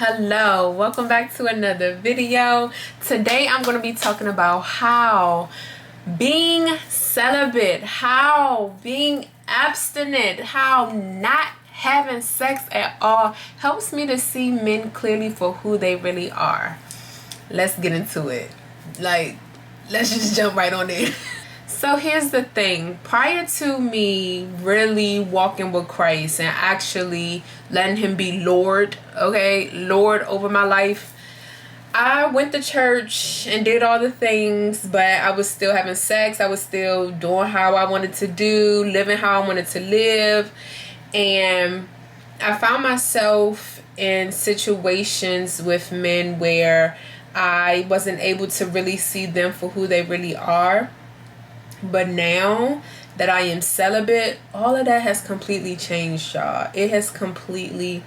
Hello, welcome back to another video. Today I'm going to be talking about how being celibate, how being abstinent, how not having sex at all helps me to see men clearly for who they really are. Let's get into it. Let's just jump right on in. So here's the thing. Prior to me really walking with Christ and actually letting him be Lord, Lord over my life, I went to church and did all the things, but I was still having sex. I was still doing how I wanted to do, living how I wanted to live. And I found myself in situations with men where I wasn't able to really see them for who they really are. But now that I am celibate, all of that has completely changed, y'all. It has completely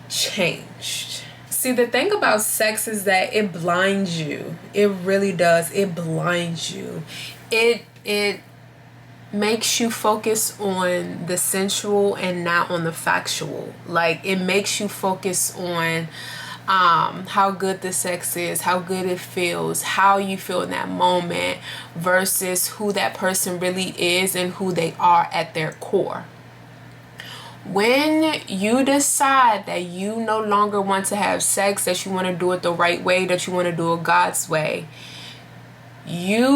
changed. See, the thing about sex is that it blinds you. It really does. It blinds you. It makes you focus on the sensual and not on the factual. Like, it makes you focus on how good the sex is, how good it feels, how you feel in that moment versus who that person really is and who they are at their core. When you decide that you no longer want to have sex, that you want to do it the right way, that you want to do it God's way, you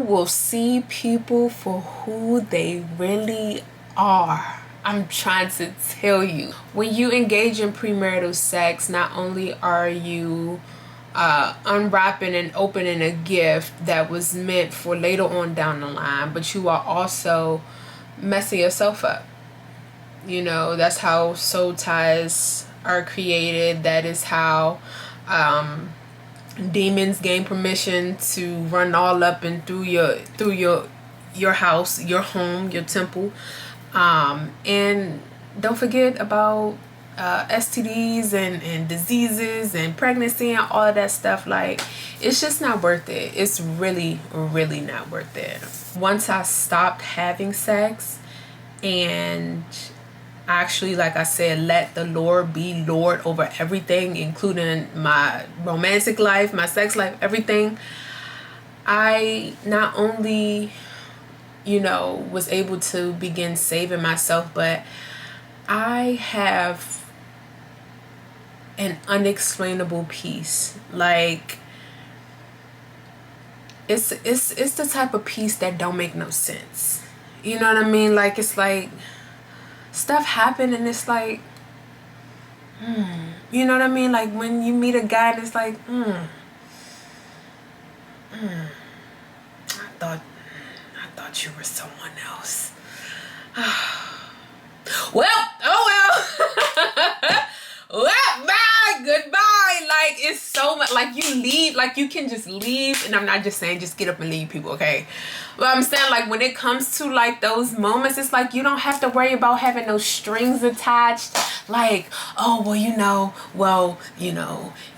will see people for who they really are. I'm trying to tell you. When you engage in premarital sex, not only are you unwrapping and opening a gift that was meant for later on down the line, but you are also messing yourself up. You know, that's how soul ties are created. That is how demons gain permission to run all up and through your house, your home, your temple. And don't forget about STDs and diseases and pregnancy and all of that stuff. Like, it's just not worth it. It's really, really not worth it. Once I stopped having sex and actually, like I said, let the Lord be Lord over everything, including my romantic life, my sex life, everything, I not only was able to begin saving myself, but I have an unexplainable peace. Like, it's the type of peace that don't make no sense. You know what I mean? Like, it's like stuff happen and it's like, you know what I mean? Like when you meet a guy and it's like, I thought you were someone else. Well, well, bye, goodbye. Like, it's so much, like, you leave, like, you can just leave, and I'm not just saying just get up and leave people, okay? But I'm saying, like, when it comes to, like, those moments, it's like you don't have to worry about having those strings attached, like, oh, well,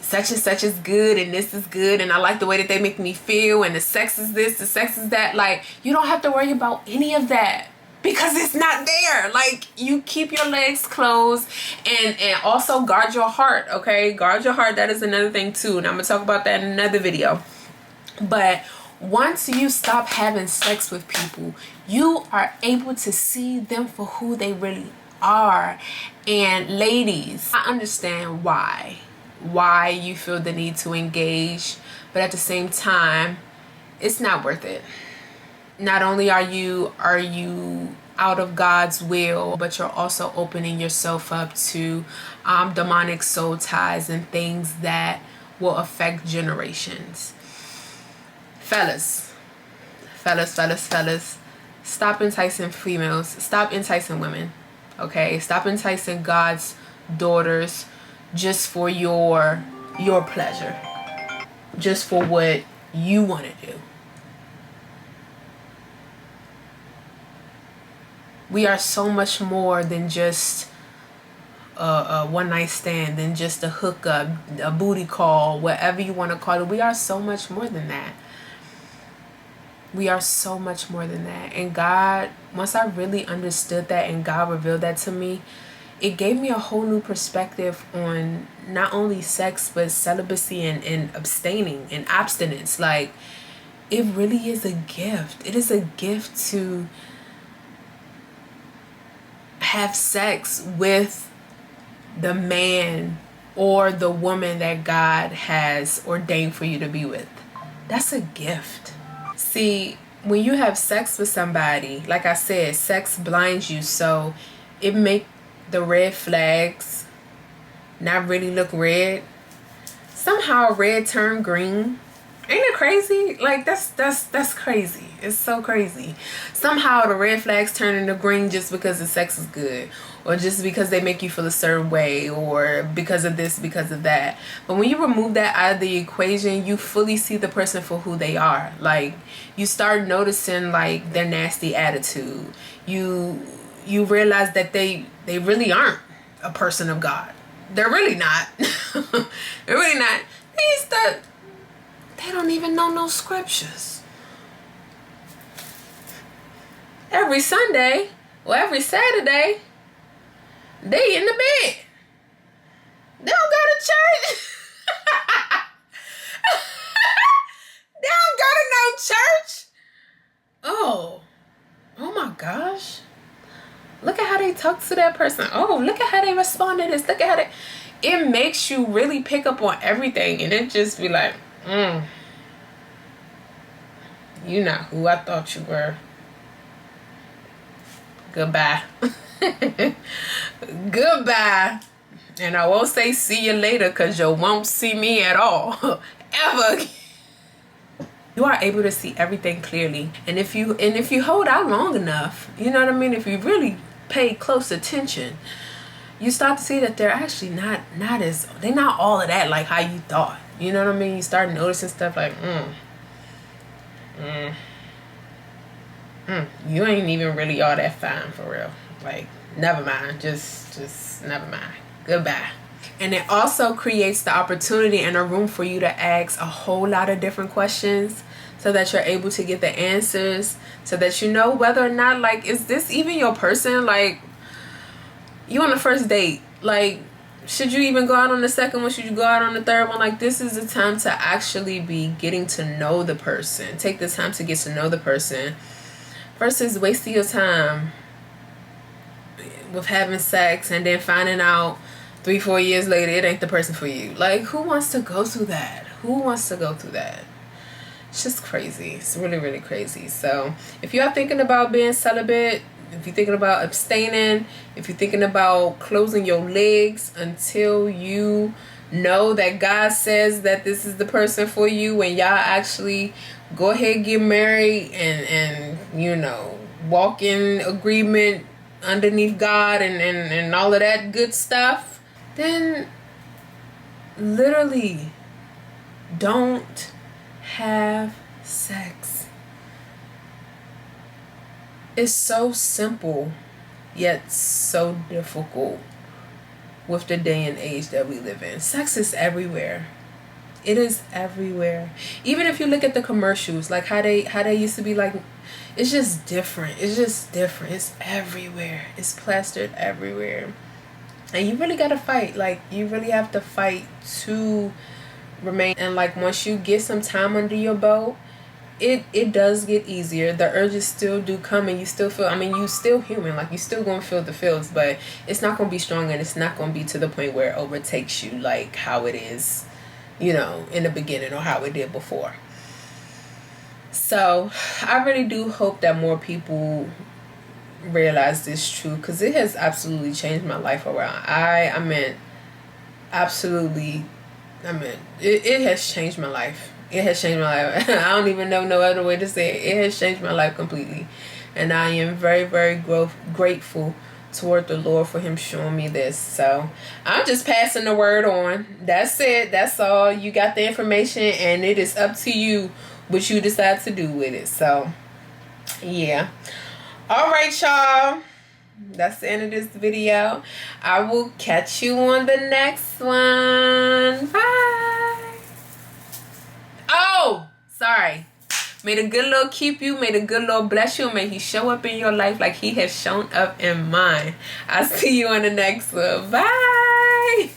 such and such is good, and this is good, and I like the way that they make me feel, and the sex is this, the sex is that. Like, you don't have to worry about any of that because it's not there. Like, you keep your legs closed, and also guard your heart, okay? Guard your heart. That is another thing too, and I'm gonna talk about that in another video. But once you stop having sex with people, you are able to see them for who they really are. And ladies, I understand why you feel the need to engage, but at the same time, it's not worth it. Not only are you out of God's will, but you're also opening yourself up to demonic soul ties and things that will affect generations. Fellas, stop enticing females. Stop enticing women, okay? Stop enticing God's daughters just for your pleasure, just for what you want to do. We are so much more than just a one night stand, than just a hookup, a booty call, whatever you want to call it. We are so much more than that. We are so much more than that. And God, once I really understood that and God revealed that to me, it gave me a whole new perspective on not only sex but celibacy and abstaining and abstinence. Like, it really is a gift. It is a gift to have sex with the man or the woman that God has ordained for you to be with. That's a gift. See, when you have sex with somebody, like I said, sex blinds you, so it make the red flags not really look red. Somehow red turned green. Ain't it crazy? Like, that's crazy. It's so crazy. Somehow the red flags turn into green just because the sex is good, or just because they make you feel a certain way, or because of this, because of that. But when you remove that out of the equation, you fully see the person for who they are. Like, you start noticing like their nasty attitude. You realize that they really aren't a person of God. They're really not. They're really not. They don't even know no scriptures. Every Sunday or every Saturday, they in the bed. They don't go to church. They don't go to no church. Oh my gosh. Look at how they talk to that person. Oh, look at how they respond to this. Look at how it makes you really pick up on everything, and it just be like, you're not who I thought you were. Goodbye. Goodbye. And I won't say see you later, because you won't see me at all. Ever. You are able to see everything clearly. And if you hold out long enough, you know what I mean? If you really pay close attention, you start to see that they're actually they're not all of that like how you thought. You know what I mean? You start noticing stuff like, you ain't even really all that fine for real. Like, never mind. Just never mind. Goodbye. And it also creates the opportunity and a room for you to ask a whole lot of different questions, so that you're able to get the answers, so that you know whether or not, like, is this even your person? Like, you on the first date, like, should you even go out on the second one? Should you go out on the third one? Like, this is the time to actually be getting to know the person. Take the time to get to know the person versus wasting your time with having sex and then finding out 3-4 years later it ain't the person for you. Like, who wants to go through that? Who wants to go through that? It's just crazy. It's really, really crazy. So if you are thinking about being celibate, if you're thinking about abstaining, if you're thinking about closing your legs until you know that God says that this is the person for you, and y'all actually go ahead, get married, and you know, walk in agreement underneath God and all of that good stuff, then literally don't have sex. It's so simple, yet so difficult with the day and age that we live in. Sex is everywhere. It is everywhere. Even if you look at the commercials, like how they used to be, like, it's just different. It's just different. It's everywhere. It's plastered everywhere. And you really gotta fight. Like, you really have to fight to remain. And like, once you get some time under your belt, it does get easier. The urges still do come, and you still feel, I mean, you still human. Like, you still gonna feel the feels, but it's not gonna be strong, and it's not gonna be to the point where it overtakes you like how it is, you know, in the beginning, or how it did before. So I really do hope that more people realize this truth, because it has absolutely changed my life around. I mean, absolutely. I mean, it has changed my life. It has changed my life. I don't even know no other way to say it. It has changed my life completely. And I am very, very grateful toward the Lord for him showing me this. So I'm just passing the word on. That's it. That's all. You got the information, and it is up to you what you decide to do with it. So yeah. All right, y'all. That's the end of this video. I will catch you on the next one. Bye. Oh, sorry. May the good Lord keep you. May the good Lord bless you. And may he show up in your life like he has shown up in mine. I'll see you on the next one. Bye.